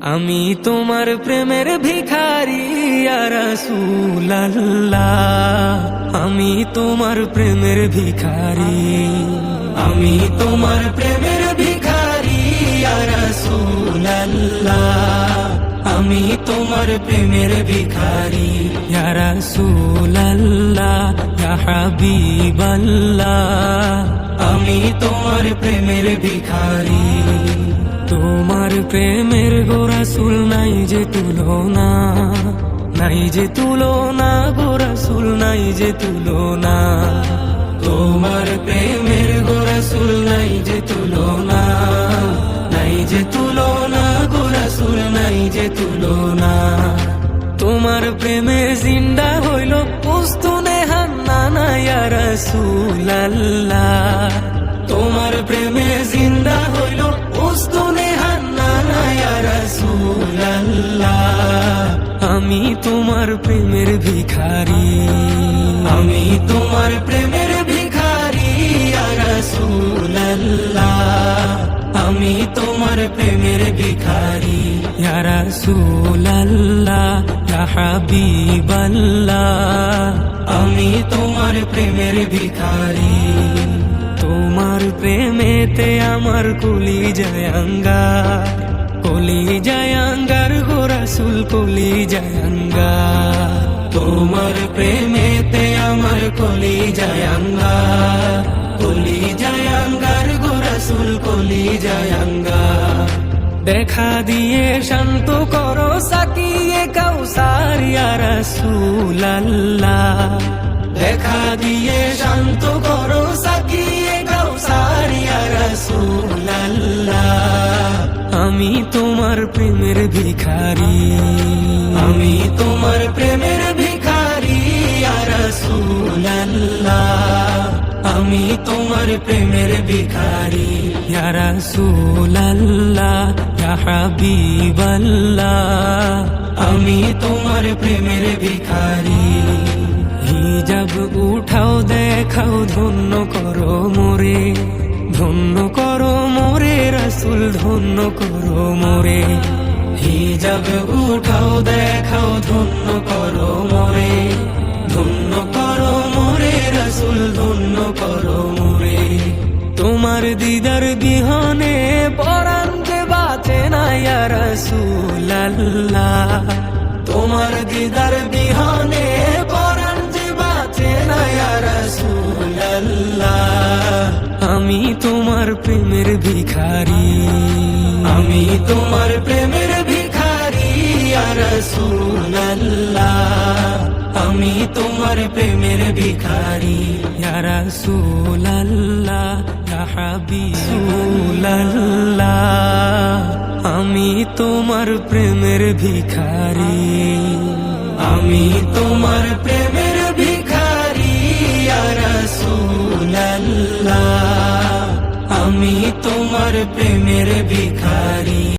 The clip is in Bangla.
আমি তোমার প্রেমের ভিখারি ইয়া রাসূলুল্লাহ, আমি তোমার প্রেমের ভিখারি, আমি তোমার প্রেমের ভিখারি ইয়া রাসূলুল্লাহ, আমি তোমার প্রেমের ভিখারি ইয়া রাসূলুল্লাহ, ইয়া হাবিবাল্লাহ, আমি তোমার প্রেমের ভিখারি। তোমার প্রেমের গো রাসূল নাই যে তুলনা, নাই যে তুলনা গো রাসূল নাই যে তুলনা, তোমার প্রেমের গো রাসূল নাই যে তুলনা, নাই যে তুলনা গো রাসূল নাই যে তুলনা। তোমার প্রেমে জিন্দা হইল উস্তুনে হান্নানা ইয়া রাসূলুল্লাহ, তোমার প্রেমে জিন্দা হইল উস্তুনে হান্নানা ইয়া রাসূলুল্লাহ, আমি তোমার প্রেমের ভিখারি, আমি তোমার প্রেমের ভিখারি ইয়া রাসূলুল্লাহ, আমি তোমার প্রেমের ভিখারি ইয়া রাসূলুল্লাহ, ইয়া হাবিবাল্লাহ, আমি তোমার প্রেমের ভিখারি। তোমার প্রেমেতে আমার কলিজায় আঙ্গার, কলিজায় আঙ্গার গো রাসূল কলিজায় আঙ্গার, তোমার প্রেমেতে আমার কলিজায় আঙ্গার, কলিজায় আঙ্গার গো রাসূল কলিজায় আঙ্গার। দেখা দিয়ে শান্ত করো সাকিয়ে কাউসার ইয়া রাসূলুল্লাহ, দেখা দিয়ে শান্ত করো সাকিয়ে কাউসার ইয়া রাসূলুল্লাহ, আমি তোমার প্রেমের ভিখারি, আমি তোমার প্রেমের ভিখারি ইয়া রাসূলুল্লাহ, আমি তোমার প্রেমের ভিখারি ইয়া রাসূলুল্লাহ, ইয়া হাবিবাল্লাহ, আমি তোমার প্রেমের ভিখারি। হিজাব উঠাও দেখাও ধন্য করো মোরে, ধন্য করো মোরে রাসূল ধন্য করো মোরে, হিজাব উঠাও দেখাও ধন্য করো মোরে, ধন্য করো মোরে রাসূল ধন্য করো মোরে। তোমার দিদার বিহনে পরাণ যে বাঁচে না ইয়া রাসূলুল্লাহ, তোমার দিদার বিহনে পরাণ যে বাঁচে না ইয়া রাসূলুল্লাহ, আমি তোমার প্রেমের ভিখারি, আমি তোমার প্রেমের ভিখারি ইয়া রাসূলুল্লাহ, আমি তোমার প্রেমের ভিখারি ইয়া রাসূলুল্লাহ, ইয়া হাবিবাল্লাহ, আমি তোমার প্রেমের ভিখারি, আমি তোমার প্রেমের ভিখারি ইয়া রাসূলুল্লাহ, আমি তোমার প্রেমের